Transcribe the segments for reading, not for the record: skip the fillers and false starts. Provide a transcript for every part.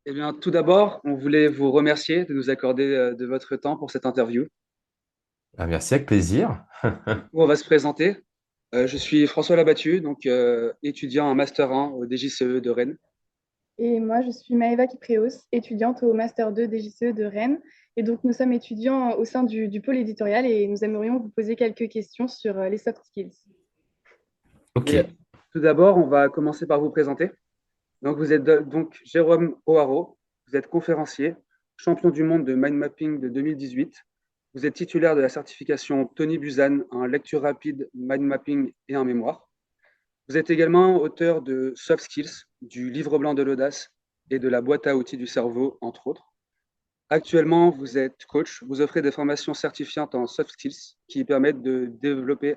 Eh bien, tout d'abord, on voulait vous remercier de nous accorder de votre temps pour cette interview. Ah, merci, avec plaisir. Du coup, on va se présenter. Je suis François Labattu, donc étudiant en Master 1 au DJCE de Rennes. Et moi, je suis Maëva Kipréos, étudiante au Master 2 DJCE de Rennes. Et donc, nous sommes étudiants au sein du pôle éditorial et nous aimerions vous poser quelques questions sur les soft skills. Ok. Et tout d'abord, on va commencer par vous présenter. Donc, vous êtes donc Jérôme O'Haraud, vous êtes conférencier, champion du monde de mind mapping de 2018. Vous êtes titulaire de la certification Tony Buzan en lecture rapide, mind mapping et en mémoire. Vous êtes également auteur de Soft Skills, du Livre blanc de l'audace et de la boîte à outils du cerveau, entre autres. Actuellement, vous êtes coach, vous offrez des formations certifiantes en soft skills qui permettent de développer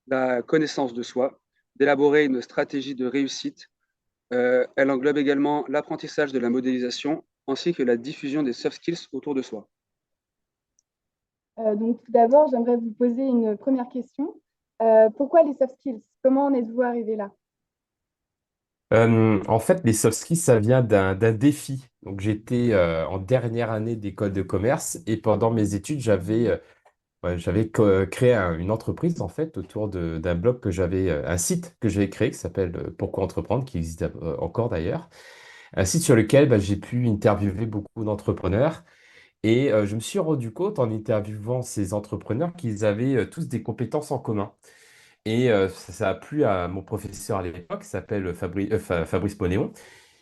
la connaissance de soi, d'élaborer une stratégie de réussite. Elle englobe également l'apprentissage de la modélisation ainsi que la diffusion des soft skills autour de soi. Donc, tout d'abord, j'aimerais vous poser une première question. Pourquoi les soft skills? Comment en êtes-vous arrivé là? En fait, les soft skills, ça vient d'un défi. Donc, j'étais en dernière année d'école de commerce et pendant mes études, j'avais créé une entreprise en fait autour d'un blog que j'avais, un site que j'avais créé qui s'appelle Pourquoi entreprendre, qui existe encore d'ailleurs. Un site sur lequel j'ai pu interviewer beaucoup d'entrepreneurs et je me suis rendu compte en interviewant ces entrepreneurs qu'ils avaient tous des compétences en commun. Et ça a plu à mon professeur à l'époque, qui s'appelle Fabrice Ponéon,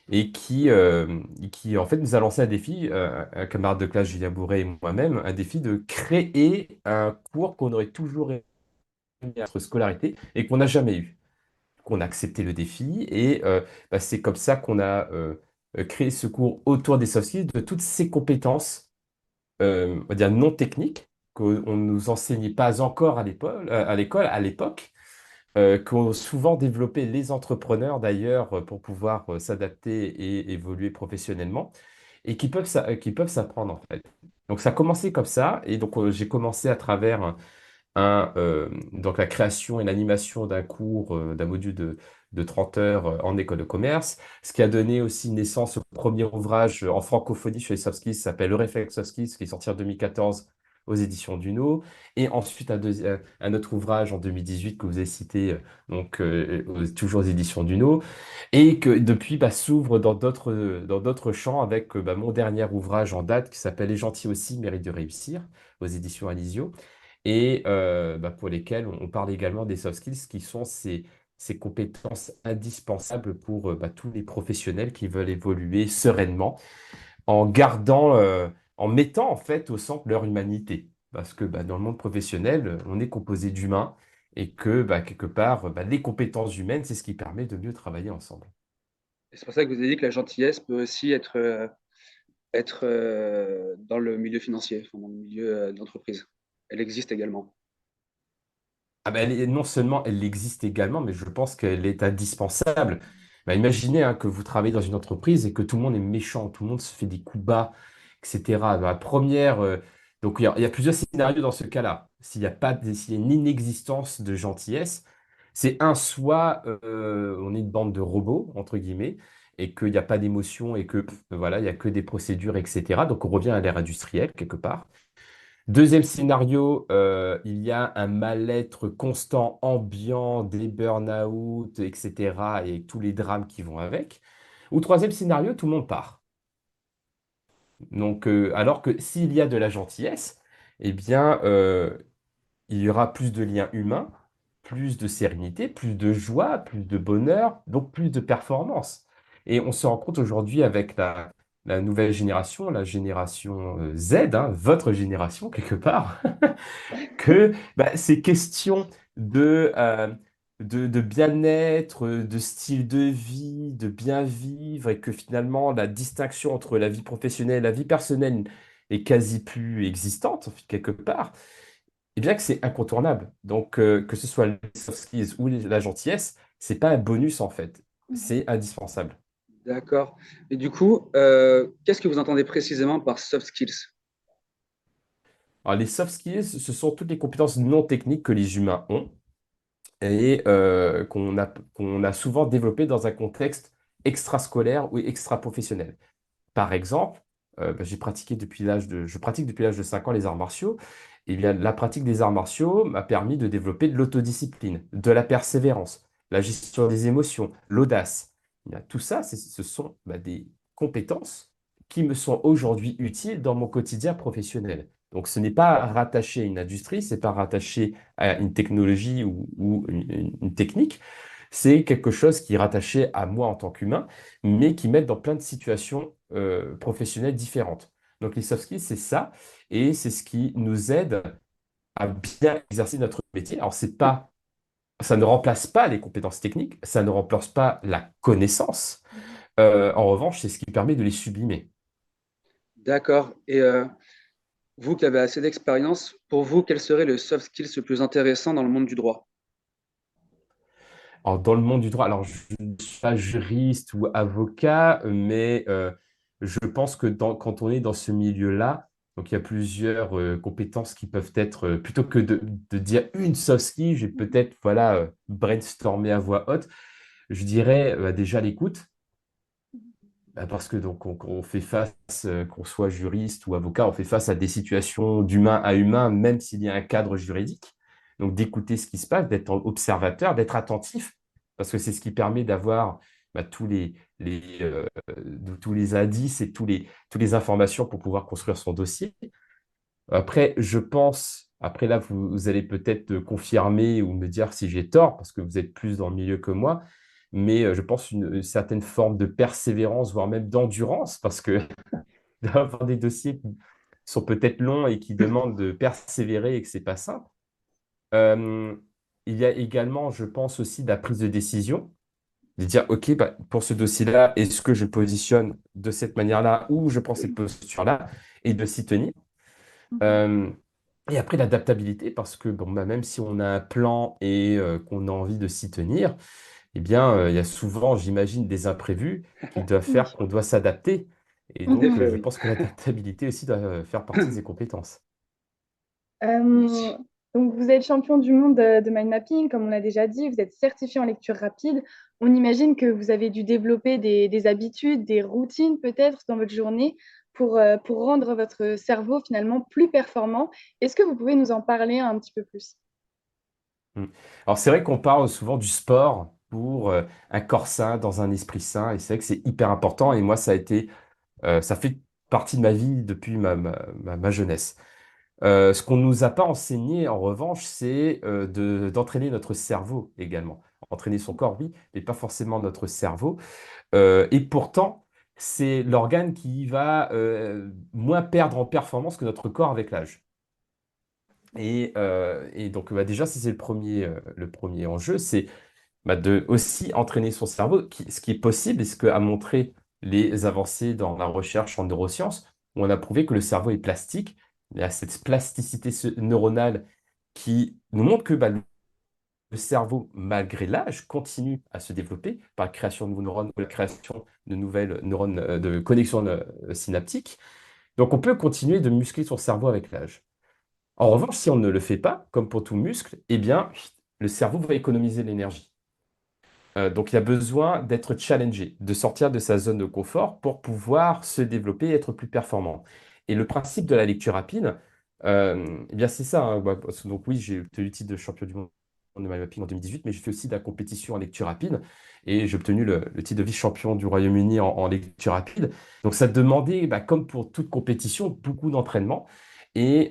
et qui en fait nous a lancé un défi, un camarade de classe, Julien Bourret et moi-même, un défi de créer un cours qu'on aurait toujours aimé à notre scolarité et qu'on n'a jamais eu. Qu'on a accepté le défi et c'est comme ça qu'on a créé ce cours autour des soft skills, de toutes ces compétences, on va dire non techniques, qu'on ne nous enseignait pas encore à l'école, à l'époque qu'ont souvent développé les entrepreneurs d'ailleurs pour pouvoir s'adapter et évoluer professionnellement et qui peuvent s'apprendre en fait. Donc ça a commencé comme ça et donc j'ai commencé à travers donc la création et l'animation d'un cours, d'un module de 30 heures en école de commerce, ce qui a donné aussi naissance au premier ouvrage en francophonie sur les soft skills, qui s'appelle Le Réflexe Soft Skills, qui est sorti en 2014 aux éditions Duno, et ensuite un autre ouvrage en 2018 que vous avez cité, toujours aux éditions Duno, et que depuis s'ouvre dans d'autres champs avec mon dernier ouvrage en date qui s'appelle Les gentils aussi méritent de réussir aux éditions Alizio et pour lesquels on parle également des soft skills qui sont ces compétences indispensables pour tous les professionnels qui veulent évoluer sereinement en gardant, en mettant en fait au centre leur humanité. Parce que dans le monde professionnel, on est composé d'humains et que quelque part, les compétences humaines, c'est ce qui permet de mieux travailler ensemble. Et c'est pour ça que vous avez dit que la gentillesse peut aussi être dans le milieu financier, enfin, dans le milieu d'entreprise. Elle existe également. Ah ben, non seulement elle existe également, mais je pense qu'elle est indispensable. Imaginez que vous travaillez dans une entreprise et que tout le monde est méchant, tout le monde se fait des coups bas, etc. Dans la première, donc il y a plusieurs scénarios dans ce cas-là. S'il y a une inexistence de gentillesse, c'est soit on est une bande de robots, entre guillemets, et qu'il n'y a pas d'émotion et que voilà, il n'y a que des procédures, etc. Donc on revient à l'ère industrielle quelque part. Deuxième scénario, il y a un mal-être constant, ambiant, des burn-out, etc. et tous les drames qui vont avec. Ou troisième scénario, tout le monde part. Donc, alors que s'il y a de la gentillesse, eh bien, il y aura plus de liens humains, plus de sérénité, plus de joie, plus de bonheur, donc plus de performance. Et on se rend compte aujourd'hui avec la nouvelle génération, la génération Z, votre génération quelque part, que ces questions de bien-être, de style de vie, de bien vivre, et que finalement la distinction entre la vie professionnelle et la vie personnelle est quasi plus existante, quelque part, et bien que c'est incontournable. Donc, que ce soit les soft skills ou la gentillesse, c'est pas un bonus en fait, Mhm. c'est indispensable. D'accord. Et du coup, qu'est-ce que vous entendez précisément par soft skills? Alors, les soft skills, ce sont toutes les compétences non techniques que les humains ont et qu'on a souvent développé dans un contexte extrascolaire ou extra-professionnel. Par exemple, je pratique depuis l'âge de 5 ans les arts martiaux. Et bien, la pratique des arts martiaux m'a permis de développer de l'autodiscipline, de la persévérance, la gestion des émotions, l'audace. Eh bien, tout ça, ce sont des compétences qui me sont aujourd'hui utiles dans mon quotidien professionnel. Donc, ce n'est pas rattaché à une industrie, c'est pas rattaché à une technologie ou une technique. C'est quelque chose qui est rattaché à moi en tant qu'humain, mais qui m'aide dans plein de situations professionnelles différentes. Donc, les soft skills, c'est ça, et c'est ce qui nous aide à bien exercer notre métier. Alors, c'est pas, ça ne remplace pas les compétences techniques, ça ne remplace pas la connaissance. En revanche, c'est ce qui permet de les sublimer. D'accord. Et vous qui avez assez d'expérience, pour vous, quel serait le soft skills le plus intéressant dans le monde du droit? Alors, dans le monde du droit, alors je ne suis pas juriste ou avocat, mais je pense que quand on est dans ce milieu-là, donc il y a plusieurs compétences qui peuvent être, plutôt que de dire une soft skill, je vais peut-être voilà, brainstormer à voix haute. Je dirais déjà l'écoute, parce que donc on fait face, qu'on soit juriste ou avocat, on fait face à des situations d'humain à humain, même s'il y a un cadre juridique. Donc d'écouter ce qui se passe, d'être observateur, d'être attentif, parce que c'est ce qui permet d'avoir tous les indices et toutes les informations pour pouvoir construire son dossier. Après, je pense, après là, vous allez peut-être confirmer ou me dire si j'ai tort, parce que vous êtes plus dans le milieu que moi, mais je pense une certaine forme de persévérance, voire même d'endurance, parce que d'avoir des dossiers qui sont peut-être longs et qui demandent de persévérer et que c'est pas simple. Euh, il y a également, je pense aussi, de la prise de décision, de dire, OK, pour ce dossier-là, est-ce que je positionne de cette manière-là ou je prends cette posture-là et de s'y tenir. Mhm. Euh, et après, l'adaptabilité, parce que bon, même si on a un plan et qu'on a envie de s'y tenir, eh bien, il y a souvent, j'imagine, des imprévus qui doivent Oui. faire qu'on doit s'adapter. Et En donc, Mhm. effet, je oui. pense que l'adaptabilité aussi doit faire partie de ses compétences. Euh, donc, vous êtes champion du monde de mind mapping, comme on l'a déjà dit, vous êtes certifié en lecture rapide. On imagine que vous avez dû développer des habitudes, des routines peut-être dans votre journée pour rendre votre cerveau finalement plus performant. Est-ce que vous pouvez nous en parler un petit peu plus? Mm. Alors, c'est vrai qu'on parle souvent du sport pour un corps sain dans un esprit sain, et c'est vrai que c'est hyper important. Et moi, ça fait partie de ma vie depuis ma jeunesse. Ce qu'on ne nous a pas enseigné, en revanche, c'est d'entraîner notre cerveau également. Entraîner son corps, oui, mais pas forcément notre cerveau. Et pourtant, c'est l'organe qui va moins perdre en performance que notre corps avec l'âge. Et donc, déjà, ça, c'est le premier enjeu, c'est de aussi entraîner son cerveau, ce qui est possible et ce qu'a montré les avancées dans la recherche en neurosciences, où on a prouvé que le cerveau est plastique. Il y a cette plasticité neuronale qui nous montre que le cerveau, malgré l'âge, continue à se développer par la création de nouveaux neurones ou la création de nouvelles neurones de connexions synaptiques. Donc, on peut continuer de muscler son cerveau avec l'âge. En revanche, si on ne le fait pas, comme pour tout muscle, eh bien, le cerveau va économiser l'énergie. Donc, il y a besoin d'être challengé, de sortir de sa zone de confort pour pouvoir se développer et être plus performant. Et le principe de la lecture rapide, eh bien, c'est ça, hein. Donc, oui, j'ai obtenu le titre de champion du monde de mind mapping en 2018, mais j'ai fait aussi de la compétition en lecture rapide et j'ai obtenu le titre de vice-champion du Royaume-Uni en lecture rapide. Donc, ça demandait, comme pour toute compétition, beaucoup d'entraînement et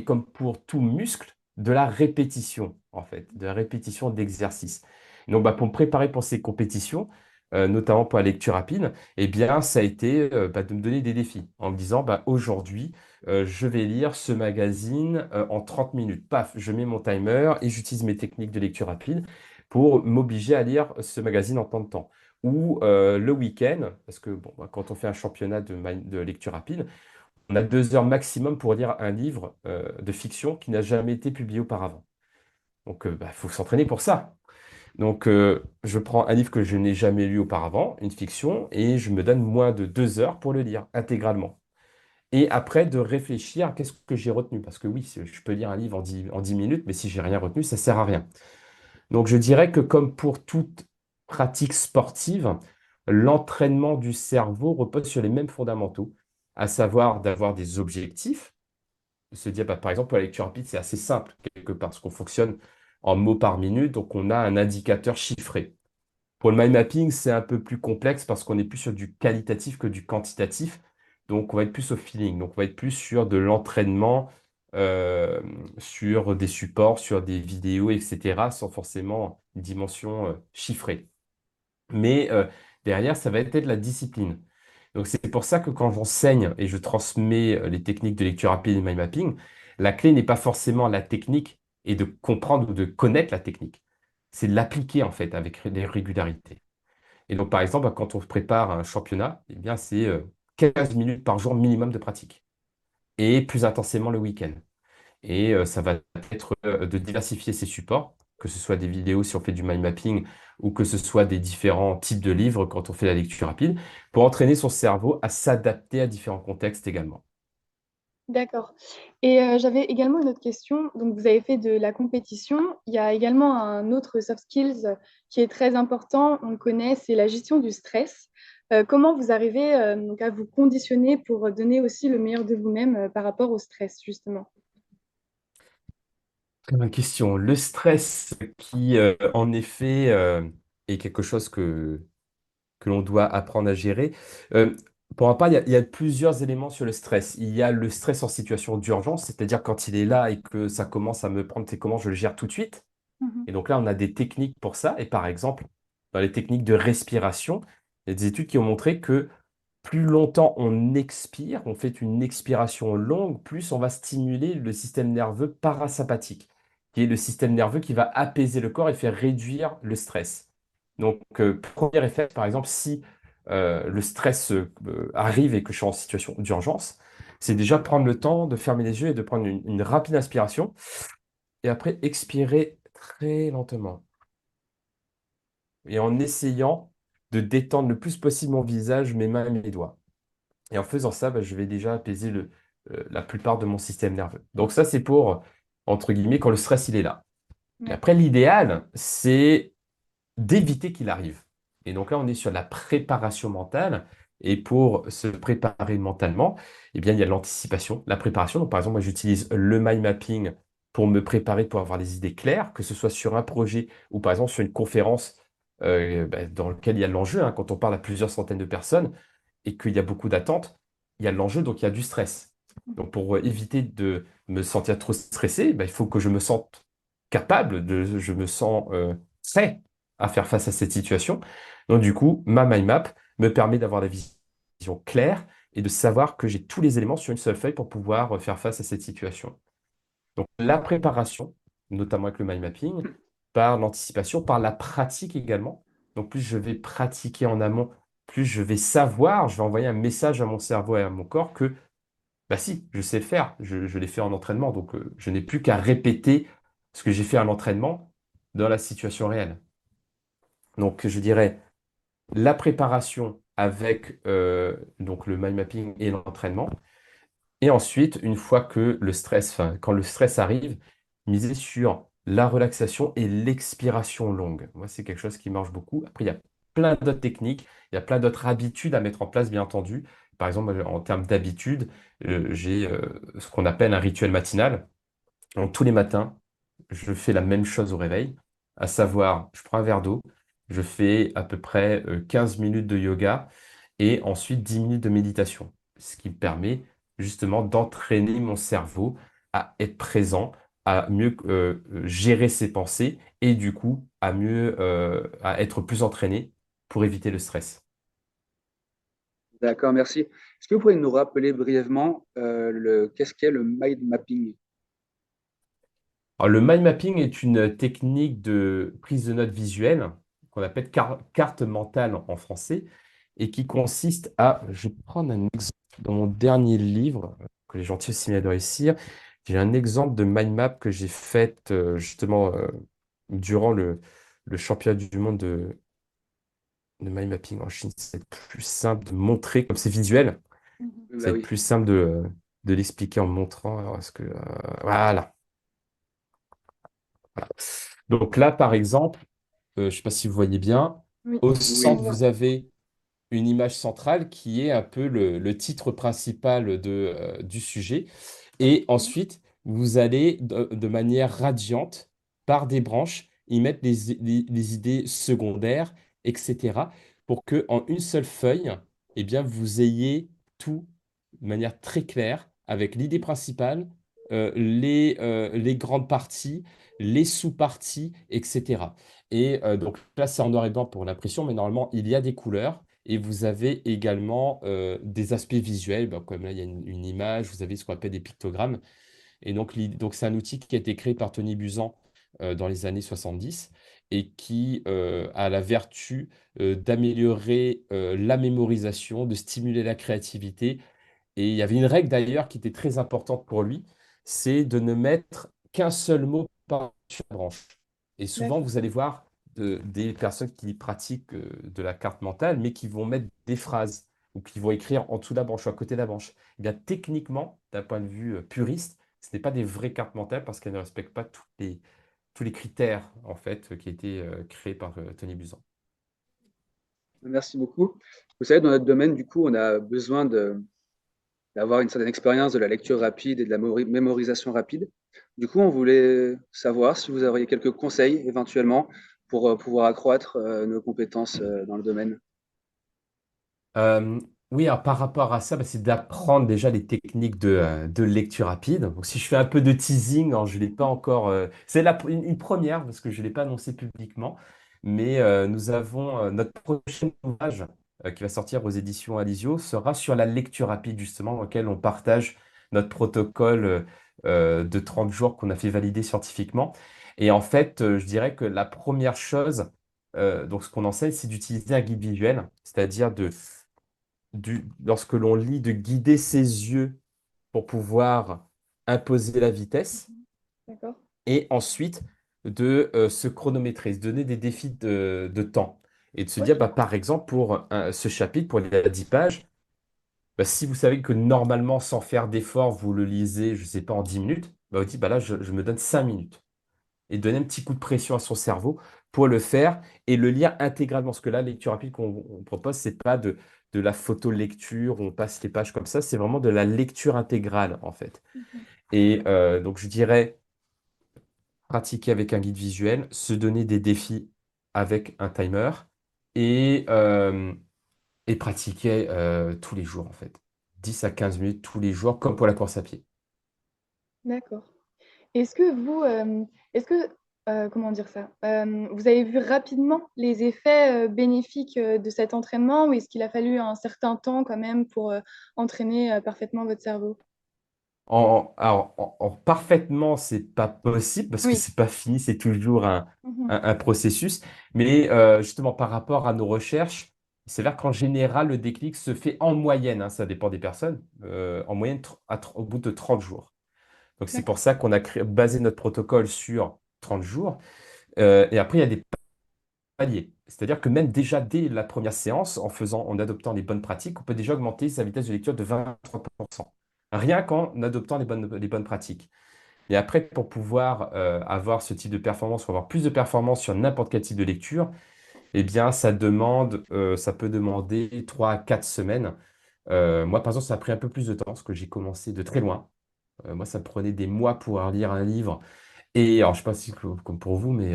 comme pour tout muscle, de la répétition, en fait, de la répétition d'exercices. Donc, pour me préparer pour ces compétitions, notamment pour la lecture rapide, eh bien, ça a été de me donner des défis en me disant, aujourd'hui, je vais lire ce magazine en 30 minutes. Paf, je mets mon timer et j'utilise mes techniques de lecture rapide pour m'obliger à lire ce magazine en tant de temps. Ou le week-end, parce que bon, quand on fait un championnat de lecture rapide, on a 2 heures maximum pour lire un livre de fiction qui n'a jamais été publié auparavant. Donc, il faut s'entraîner pour ça. Donc, je prends un livre que je n'ai jamais lu auparavant, une fiction, et je me donne moins de 2 heures pour le lire intégralement. Et après, de réfléchir à qu'est-ce que j'ai retenu. Parce que oui, je peux lire un livre en 10 minutes, mais si j'ai rien retenu, ça sert à rien. Donc, je dirais que comme pour toute pratique sportive, l'entraînement du cerveau repose sur les mêmes fondamentaux, à savoir d'avoir des objectifs, de se dire, bah, par exemple, pour la lecture rapide, c'est assez simple, quelque part, parce qu'on fonctionne en mots par minute, donc on a un indicateur chiffré. Pour le mind mapping, c'est un peu plus complexe parce qu'on est plus sur du qualitatif que du quantitatif. Donc, on va être plus au feeling. Donc, on va être plus sur de l'entraînement, euh, sur des supports, sur des vidéos, etc., sans forcément une dimension chiffrée. Mais derrière, ça va être de la discipline. Donc, c'est pour ça que quand j'enseigne et je transmets les techniques de lecture rapide et mind mapping, la clé n'est pas forcément la technique et de comprendre ou de connaître la technique. C'est de l'appliquer, en fait, avec des régularités. Et donc, par exemple, quand on prépare un championnat, eh bien, c'est 15 minutes par jour minimum de pratique. Et plus intensément le week-end. Et ça va être de diversifier ses supports, que ce soit des vidéos si on fait du mind mapping ou que ce soit des différents types de livres quand on fait la lecture rapide, pour entraîner son cerveau à s'adapter à différents contextes également. D'accord. Et j'avais également une autre question. Donc, vous avez fait de la compétition. Il y a également un autre soft skills qui est très important. On le connaît, c'est la gestion du stress. Comment vous arrivez donc à vous conditionner pour donner aussi le meilleur de vous-même par rapport au stress, justement? Très bonne question. Le stress qui, en effet, est quelque chose que l'on doit apprendre à gérer. Euh, pour ma part, il y a plusieurs éléments sur le stress. Il y a le stress en situation d'urgence, c'est-à-dire quand il est là et que ça commence à me prendre, c'est comment je le gère tout de suite. Mhm. Et donc là, on a des techniques pour ça. Et par exemple, dans les techniques de respiration, il y a des études qui ont montré que plus longtemps on expire, on fait une expiration longue, plus on va stimuler le système nerveux parasympathique, qui est le système nerveux qui va apaiser le corps et faire réduire le stress. Donc, premier effet, par exemple, si le stress arrive et que je suis en situation d'urgence, c'est déjà prendre le temps de fermer les yeux et de prendre une rapide inspiration et après expirer très lentement et en essayant de détendre le plus possible mon visage, mes mains et mes doigts. Et en faisant ça, bah, je vais déjà apaiser la plupart de mon système nerveux. Donc ça, c'est pour, entre guillemets, quand le stress, il est là. Et Ouais. après, l'idéal, c'est d'éviter qu'il arrive. Et donc là, on est sur la préparation mentale. Et pour se préparer mentalement, eh bien, il y a l'anticipation, la préparation. Donc, par exemple, moi, j'utilise le mind mapping pour me préparer, pour avoir des idées claires, que ce soit sur un projet ou par exemple sur une conférence bah, dans laquelle il y a l'enjeu, hein, quand on parle à plusieurs centaines de personnes et qu'il y a beaucoup d'attentes, il y a de l'enjeu, donc il y a du stress. Donc, pour éviter de me sentir trop stressé, bah, il faut que je me sente capable, je me sens prêt à faire face à cette situation. Donc, du coup, ma mind map me permet d'avoir la vision claire et de savoir que j'ai tous les éléments sur une seule feuille pour pouvoir faire face à cette situation. Donc, la préparation, notamment avec le mind mapping, par l'anticipation, par la pratique également. Donc, plus je vais pratiquer en amont, plus je vais savoir, je vais envoyer un message à mon cerveau et à mon corps que, bah si, je sais le faire, je l'ai fait en entraînement, donc je n'ai plus qu'à répéter ce que j'ai fait en entraînement dans la situation réelle. Donc, je dirais la préparation avec donc le mind mapping et l'entraînement. Et ensuite, une fois que le stress, enfin, quand le stress arrive, miser sur la relaxation et l'expiration longue. Moi, c'est quelque chose qui marche beaucoup. Après, il y a plein d'autres techniques, il y a plein d'autres habitudes à mettre en place, bien entendu. Par exemple, en termes d'habitude, j'ai ce qu'on appelle un rituel matinal. Donc, tous les matins, je fais la même chose au réveil, à savoir, je prends un verre d'eau, je fais à peu près 15 minutes de yoga et ensuite 10 minutes de méditation, ce qui me permet justement d'entraîner mon cerveau à être présent, à mieux gérer ses pensées et du coup à mieux à être plus entraîné pour éviter le stress. D'accord, merci. Est-ce que vous pouvez nous rappeler brièvement qu'est-ce qu'est le mind mapping? Alors, le mind mapping est une technique de prise de notes visuelle qu'on appelle carte mentale en français et qui consiste à, je vais prendre un exemple dans mon dernier livre que les gentils aussi m'aident à réussir. J'ai un exemple de mind map que j'ai fait justement durant le championnat du monde de mind mapping en Chine. C'est plus simple de montrer, comme c'est visuel, Mhm. Oui, bah c'est oui. plus simple de l'expliquer en montrant. Alors, est-ce que, voilà. Voilà. Donc là, par exemple, je ne sais pas si vous voyez bien, Oui, au on Oui, centre, voit. vous avez une image centrale qui est un peu le titre principal du sujet. Et Ok. ensuite, vous allez de manière radiante, par des branches, y mettre les idées secondaires, etc., pour que en une seule feuille, eh bien, vous ayez tout de manière très claire, avec l'idée principale, les grandes parties, les sous-parties, etc. Et donc là, c'est en noir et blanc pour l'impression, mais normalement, il y a des couleurs. Et vous avez également des aspects visuels, ben, comme là, il y a une image, vous avez ce qu'on appelle des pictogrammes. Et donc c'est un outil qui a été créé par Tony Buzan dans les années 70 et qui a la vertu d'améliorer la mémorisation, de stimuler la créativité. Et il y avait une règle d'ailleurs qui était très importante pour lui, c'est de ne mettre qu'un seul mot par branche. Et souvent, D'accord. vous allez voir des personnes qui pratiquent de la carte mentale, mais qui vont mettre des phrases ou qui vont écrire en dessous de la branche ou à côté de la branche. Eh bien, techniquement, d'un point de vue puriste, ce n'est pas des vraies cartes mentales parce qu'elles ne respectent pas tous les critères en fait qui étaient créés par Tony Buzan. Merci beaucoup. Vous savez, dans notre domaine, du coup, on a besoin d'avoir une certaine expérience de la lecture rapide et de la mémorisation rapide. Du coup, on voulait savoir si vous auriez quelques conseils éventuellement pour pouvoir accroître nos compétences dans le domaine. Euh, oui, alors par rapport à ça, bah, c'est d'apprendre déjà les techniques de lecture rapide. Donc, si je fais un peu de teasing, alors, je ne l'ai pas encore. C'est une première parce que je ne l'ai pas annoncé publiquement. Mais nous avons notre prochain ouvrage qui va sortir aux éditions Alizio sera sur la lecture rapide, justement, dans lequel on partage notre protocole de 30 jours qu'on a fait valider scientifiquement. Et en fait, je dirais que la première chose, donc ce qu'on enseigne, c'est d'utiliser un guide visuel, c'est-à-dire lorsque l'on lit, de guider ses yeux pour pouvoir imposer la vitesse D'accord. et ensuite de se chronométrer, se donner des défis de temps et de se dire, Ok. bah, par exemple, pour ce chapitre, pour les 10 pages, bah, si vous savez que normalement, sans faire d'effort, vous le lisez, je ne sais pas, en 10 minutes, bah, vous dites, bah, là, je me donne 5 minutes et donner un petit coup de pression à son cerveau pour le faire et le lire intégralement. Parce que là, la lecture rapide qu'on propose, c'est pas de la photo-lecture, on passe les pages comme ça, c'est vraiment de la lecture intégrale, en fait. Mhm. Et donc, je dirais pratiquer avec un guide visuel, se donner des défis avec un timer et, euh, et pratiquer tous les jours, en fait. 10 à 15 minutes tous les jours, comme pour la course à pied. D'accord. Est-ce que vous, est-ce que, comment dire ça? Vous avez vu rapidement les effets bénéfiques de cet entraînement ou est-ce qu'il a fallu un certain temps quand même pour entraîner parfaitement votre cerveau? Parfaitement, c'est pas possible parce que Oui. c'est pas fini, c'est toujours un, Mhm. un- un processus. Mais justement, par rapport à nos recherches, c'est là qu'en général, le déclic se fait en moyenne, hein, ça dépend des personnes, en moyenne au bout de 30 jours. Donc c'est pour D'accord. ça qu'on a basé notre protocole sur 30 jours. Et après, il y a des paliers. C'est-à-dire que même déjà dès la première séance, en adoptant les bonnes pratiques, on peut déjà augmenter sa vitesse de lecture de 20 à 30%. Rien qu'en adoptant les bonnes pratiques. Et après, pour pouvoir avoir ce type de performance, ou avoir plus de performance sur n'importe quel type de lecture, eh bien, ça peut demander 3 à 4 semaines. Moi, par exemple, ça a pris un peu plus de temps parce que j'ai commencé de très loin. Moi, ça me prenait des mois pour lire un livre. Et alors, je ne sais pas si comme pour vous, mais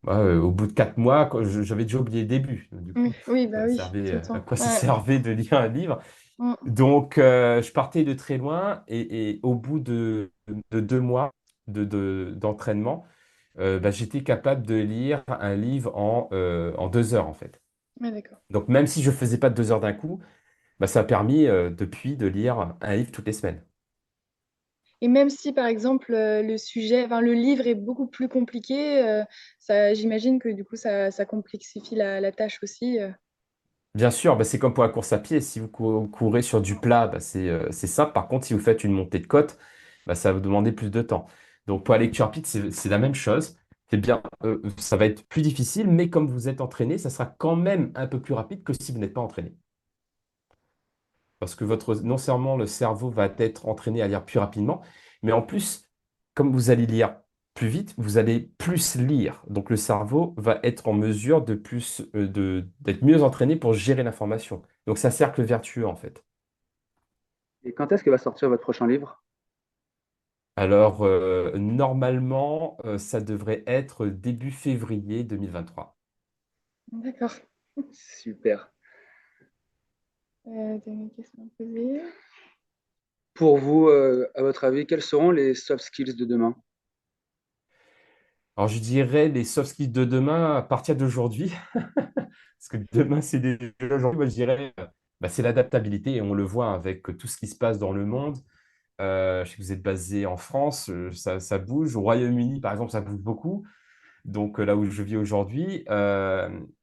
moi, au bout de 4 mois, j'avais déjà oublié le début. Du coup, Oui, oui, bah ça oui, servait, tout le à temps. quoi ça Ouais. servait de lire un livre? Mm. Donc, je partais de très loin et au bout de 2 mois d'entraînement, bah, j'étais capable de lire un livre en 2 heures, en fait. Ouais, d'accord. Donc, même si je ne faisais pas 2 heures d'un coup, bah, ça a permis depuis de lire un livre toutes les semaines. Et même si, par exemple, le sujet, enfin, le livre est beaucoup plus compliqué, ça, j'imagine que du coup, ça complexifie la tâche aussi. Bien sûr, bah, c'est comme pour la course à pied. Si vous courez sur du plat, bah, c'est simple. Par contre, si vous faites une montée de côte, bah, ça va vous demander plus de temps. Donc, pour la lecture rapide, c'est la même chose. C'est bien, ça va être plus difficile, mais comme vous êtes entraîné, ça sera quand même un peu plus rapide que si vous n'êtes pas entraîné. Parce que non seulement le cerveau va être entraîné à lire plus rapidement, mais en plus, comme vous allez lire plus vite, vous allez plus lire. Donc le cerveau va être en mesure d'être mieux entraîné pour gérer l'information. Donc c'est un cercle vertueux en fait. Et quand est-ce que va sortir votre prochain livre? Alors normalement, ça devrait être début février 2023. D'accord. Super. T'as une question à poser? Pour vous, à votre avis, quels seront les soft skills de demain? Alors je dirais les soft skills de demain à partir d'aujourd'hui, parce que demain c'est déjà aujourd'hui. Moi je dirais, c'est l'adaptabilité et on le voit avec tout ce qui se passe dans le monde. Je sais que vous êtes basé en France, ça bouge. Au Royaume-Uni, par exemple, ça bouge beaucoup. Donc là où je vis aujourd'hui,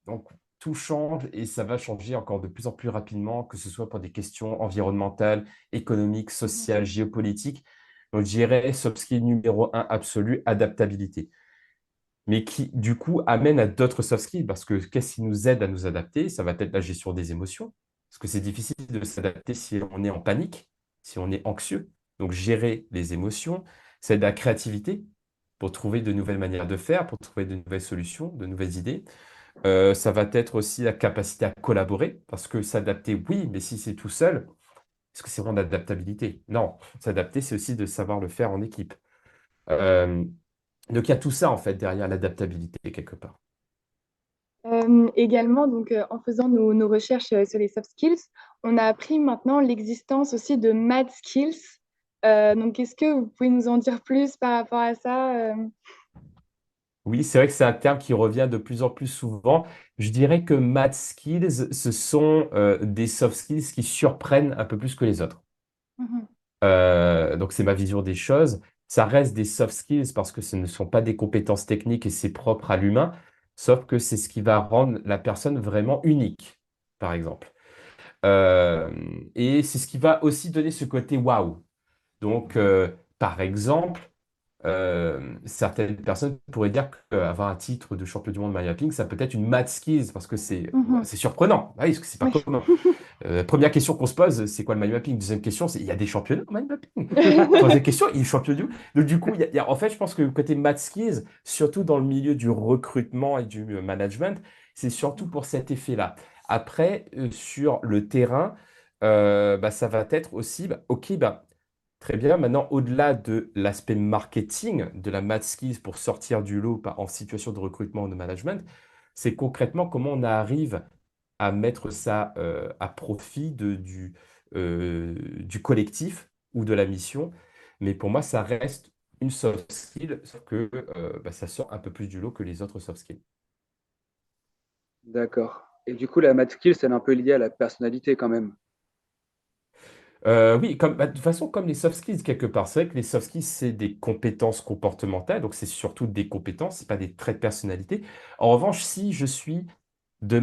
donc tout change et ça va changer encore de plus en plus rapidement, que ce soit pour des questions environnementales, économiques, Mhm. sociales, géopolitiques. Donc je dirais soft skill numéro un absolu, adaptabilité. Mais qui du coup amène à d'autres soft skills parce que qu'est-ce qui nous aide à nous adapter? Ça va être la gestion des émotions. Parce que c'est difficile de s'adapter si on est en panique, si on est anxieux. Donc gérer les émotions, c'est de la créativité pour trouver de nouvelles manières de faire, pour trouver de nouvelles solutions, de nouvelles idées. Ça va être aussi la capacité à collaborer, parce que s'adapter, oui, mais si c'est tout seul, est-ce que c'est vraiment d'adaptabilité? Non, s'adapter, c'est aussi de savoir le faire en équipe. Euh, donc il y a tout ça, en fait, derrière l'adaptabilité, quelque part. Également, donc, en faisant nos recherches sur les soft skills, on a appris maintenant l'existence aussi de mad skills. Donc, est-ce que vous pouvez nous en dire plus par rapport à ça? Oui, c'est vrai que c'est un terme qui revient de plus en plus souvent. Je dirais que math skills, ce sont des soft skills qui surprennent un peu plus que les autres. Mhm. Donc, c'est ma vision des choses. Ça reste des soft skills parce que ce ne sont pas des compétences techniques et c'est propre à l'humain, sauf que c'est ce qui va rendre la personne vraiment unique, par exemple. Euh, et c'est ce qui va aussi donner ce côté waouh. Donc, par exemple, certaines personnes pourraient dire qu'avoir un titre de champion du monde de mind mapping, ça peut être une mad skills parce que Mhm. c'est surprenant. Ah oui, parce que c'est pas Oui. commun. Première question qu'on se pose, c'est quoi le mind mapping? Deuxième question, c'est il y a des championnats en mind mapping. Troisième question, il est champion du monde. Donc du coup, en fait, je pense que le côté mad skills, surtout dans le milieu du recrutement et du management, c'est surtout pour cet effet-là. Après, sur le terrain, ça va être aussi, ok, très bien. Maintenant, au-delà de l'aspect marketing, de la math skills pour sortir du lot en situation de recrutement ou de management, c'est concrètement comment on arrive à mettre ça à profit du collectif ou de la mission. Mais pour moi, ça reste une soft skill, sauf que ça sort un peu plus du lot que les autres soft skills. D'accord. Et du coup, la math skills, elle est un peu liée à la personnalité quand même. Oui, de toute façon, comme les soft skills, quelque part. C'est vrai que les soft skills, c'est des compétences comportementales, donc c'est surtout des compétences, c'est pas des traits de personnalité. En revanche, si je suis de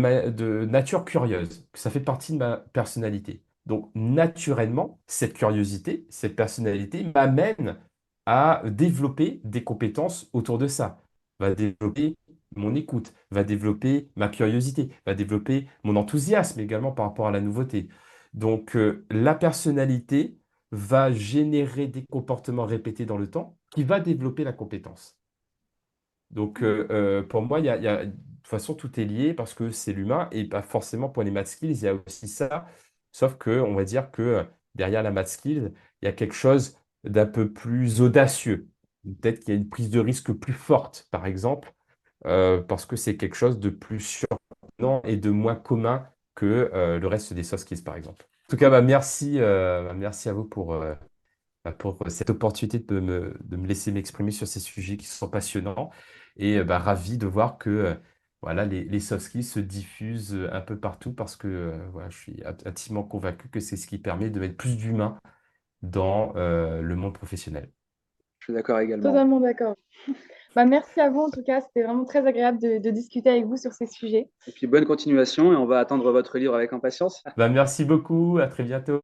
nature curieuse, que ça fait partie de ma personnalité, donc naturellement, cette curiosité, cette personnalité m'amène à développer des compétences autour de ça, va développer mon écoute, va développer ma curiosité, va développer mon enthousiasme également par rapport à la nouveauté. Donc, la personnalité va générer des comportements répétés dans le temps qui va développer la compétence. Donc, pour moi, de toute façon, tout est lié parce que c'est l'humain et pas forcément pour les math skills, il y a aussi ça. Sauf que, on va dire que derrière la math skills, il y a quelque chose d'un peu plus audacieux. Peut-être qu'il y a une prise de risque plus forte, par exemple, parce que c'est quelque chose de plus surprenant et de moins commun que le reste des soft skills, par exemple. En tout cas, merci à vous pour cette opportunité de me laisser m'exprimer sur ces sujets qui sont passionnants et ravi de voir que voilà, les soft skills se diffusent un peu partout parce que voilà, je suis intimement convaincu que c'est ce qui permet de mettre plus d'humains dans le monde professionnel. Je suis d'accord également. Totalement d'accord. Bah, merci à vous en tout cas, c'était vraiment très agréable de discuter avec vous sur ces sujets. Et puis bonne continuation et on va attendre votre livre avec impatience. Merci beaucoup, à très bientôt.